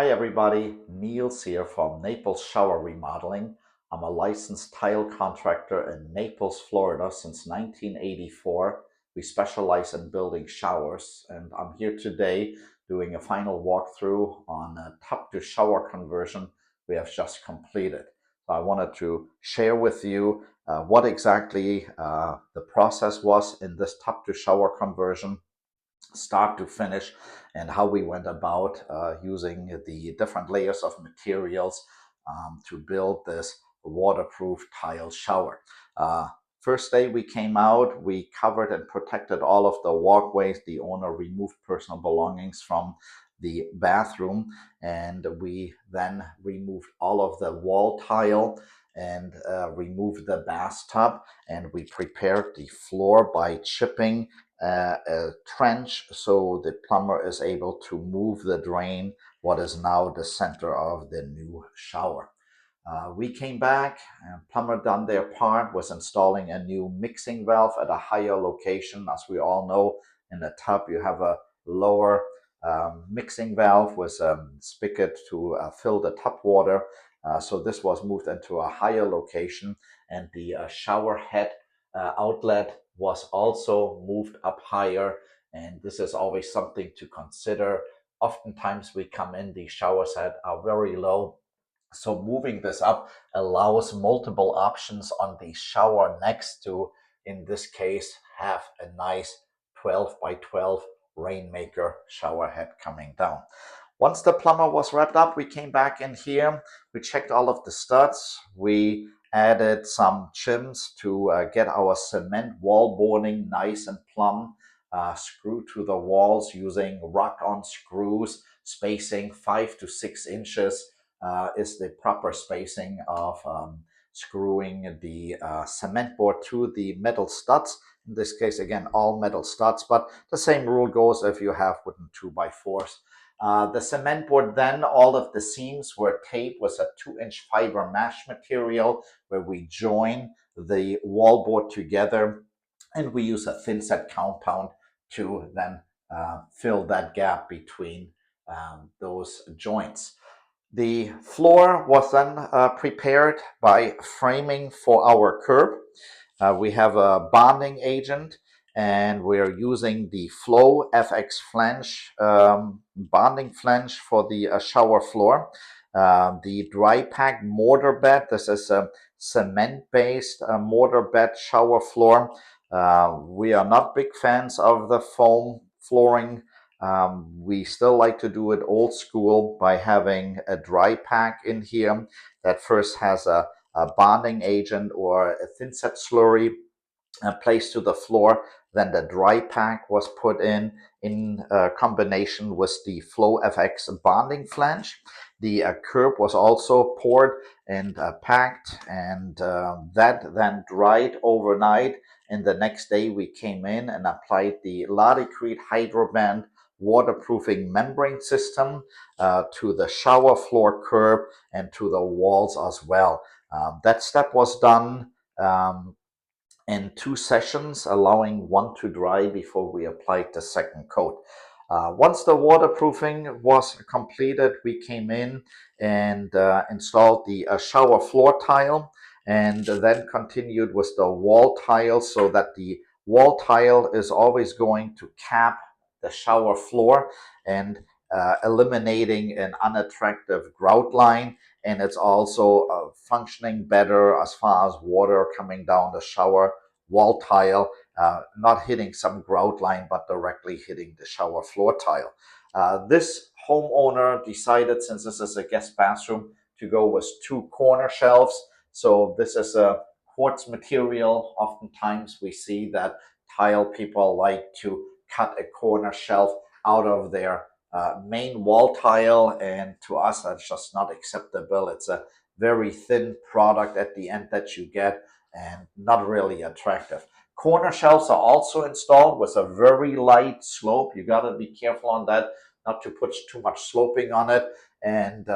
Hi everybody, Niels here from Naples Shower Remodeling. I'm a licensed tile contractor in Naples, Florida since 1984. We specialize in building showers, and I'm here today doing a final walkthrough on a tub to shower conversion we have just completed. So I wanted to share with you what exactly the process was in this tub to shower conversion, start to finish, and how we went about using the different layers of materials to build this waterproof tile shower. First day we came out, we covered and protected all of the walkways. The owner removed personal belongings from the bathroom, and we then removed all of the wall tile and removed the bathtub, and we prepared the floor by chipping a trench so the plumber is able to move the drain, what is now the center of the new shower. We came back and plumber done their part, was installing a new mixing valve at a higher location. As we all know, in the tub you have a lower mixing valve with a spigot to fill the tub water. So this was moved into a higher location, and the shower head outlet was also moved up higher, and this is always something to consider. Oftentimes we come in, the showers head are very low, so moving this up allows multiple options on the shower next to, in this case, have a nice 12 by 12 rainmaker shower head coming down. Once the plumber was wrapped up, we came back in here. We checked all of the studs. We added some chims to get our cement wall boarding nice and plumb, screwed to the walls using rock-on screws, spacing 5 to 6 inches is the proper spacing of screwing the cement board to the metal studs. In this case, again, all metal studs, but the same rule goes if you have wooden 2x4s. The cement board, then all of the seams were taped with a 2-inch fiber mesh material where we join the wall board together, and we use a thin set compound to then fill that gap between those joints. The floor was then prepared by framing for our curb. We have a bonding agent, and we're using the Flow FX flange, bonding flange for the shower floor. The dry pack mortar bed, this is a cement-based mortar bed shower floor. We are not big fans of the foam flooring. We still like to do it old school by having a dry pack in here that first has a bonding agent or a thin set slurry placed to the floor. Then the dry pack was put in combination with the Flow FX bonding flange. The curb was also poured and packed, and that then dried overnight. And the next day we came in and applied the Laticrete Hydroband waterproofing membrane system to the shower floor curb and to the walls as well. That step was done in 2 sessions, allowing one to dry before we applied the second coat. Once the waterproofing was completed, we came in and installed the shower floor tile, and then continued with the wall tile, so that the wall tile is always going to cap the shower floor and eliminating an unattractive grout line. And it's also functioning better as far as water coming down the shower wall tile, not hitting some grout line, but directly hitting the shower floor tile. This homeowner decided, since this is a guest bathroom, to go with 2 corner shelves. So this is a quartz material. Oftentimes we see that tile people like to cut a corner shelf out of their main wall tile, and to us that's just not acceptable. It's a very thin product at the end that you get, and not really attractive. Corner shelves are also installed with a very light slope. You got to be careful on that, not to put too much sloping on it, and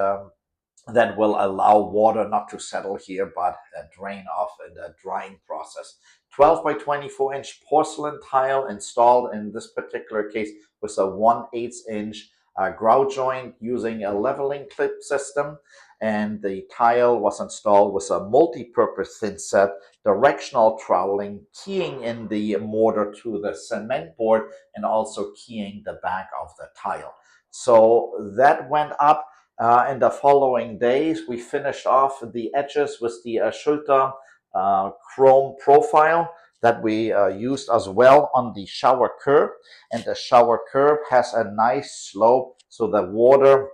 that will allow water not to settle here, but drain off in the drying process. 12 by 24-inch porcelain tile installed in this particular case with a 1/8 inch grout joint using a leveling clip system, and the tile was installed with a multi-purpose thin set, directional troweling, keying in the mortar to the cement board, and also keying the back of the tile. So that went up. In the following days, we finished off the edges with the Schulter chrome profile that we used as well on the shower curb. And the shower curb has a nice slope, so the water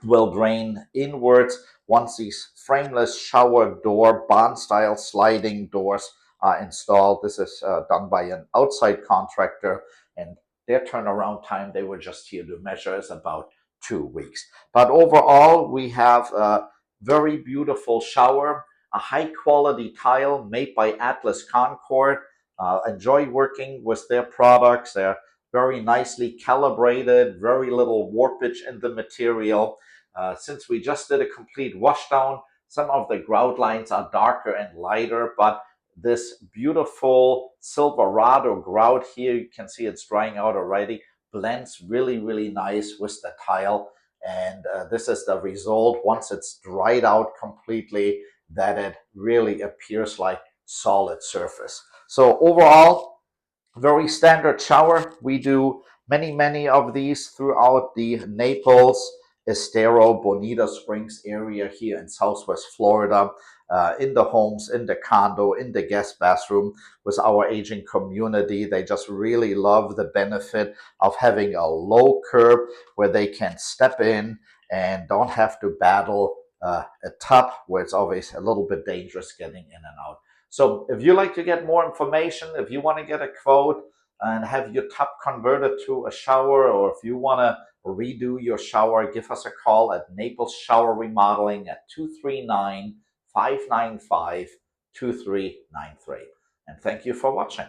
will drain inwards once these frameless shower door barn style sliding doors are installed. This is done by an outside contractor, and their turnaround time, they were just here to measure, is about 2 weeks. But overall, we have a very beautiful shower, a high quality tile made by Atlas Concord. Enjoy working with their products. They're very nicely calibrated, very little warpage in the material. Since we just did a complete washdown, some of the grout lines are darker and lighter, but this beautiful Silverado grout here, you can see it's drying out already, blends really, really nice with the tile. And this is the result once it's dried out completely, that it really appears like solid surface. So overall, very standard shower. We do many of these throughout the Naples, Estero, Bonita Springs area here in Southwest Florida, in the homes, in the condo, in the guest bathroom with our aging community. They just really love the benefit of having a low curb where they can step in and don't have to battle a tub where it's always a little bit dangerous getting in and out. So if you like to get more information, if you want to get a quote and have your tub converted to a shower, or if you want to redo your shower, give us a call at Naples Shower Remodeling at 239-595-2393. And thank you for watching.